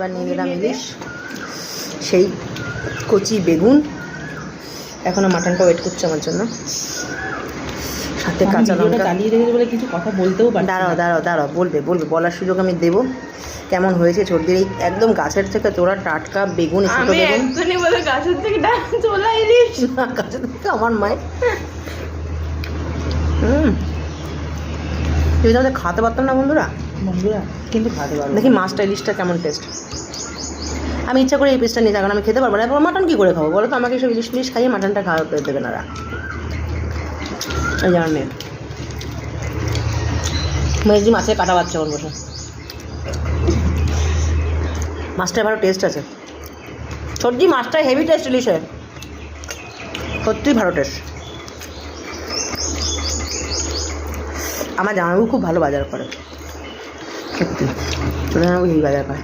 এবার নিয়ে নিলাম ইলিশ, সেই কচি বেগুন, এখনও মাটনটা ওয়েট করছে আমার জন্য, সাথে কাঁচা লঙ্কা চালিয়ে রেখেছে বলে কিছু কথা বলতেও পারি। দাঁড়াও বলবে বলার সুযোগ আমি দেবো। কেমন হয়েছে সর্দির এই একদম গাছের থেকে তোরা টাটকা বেগুন, ছোটো বেগুন, গাছের থেকে তোলা ইলিশ না গাছের থেকে আমার মায়ের। তুই তাহলে খাতে পারতাম না বন্ধুরা কিন্তু খাতে পারবো। দেখি মাছটা ইলিশটা কেমন টেস্ট। আমি ইচ্ছা করে এই পিসটা নিয়ে এখন আমি খেতে পারবো না, এবার মাটন কী করে খাবো বলো তো? আমাকে সব ইলিশ ফিলিশ খাইয়ে মাটনটা খাওয়া দেবে না। এই আমার মেয়ে মেয়েজি মাছের কাটা বাচ্চা ওর বসে, মাছটা ভালো টেস্ট আছে সবজি, মাছটা হেভি টেস্ট ইলিশের, সত্যিই ভালো টেস্ট। আমার জামাইবাবু খুব ভালো বাজার করে, সত্যি জামাইবাবু এই বাজার করে।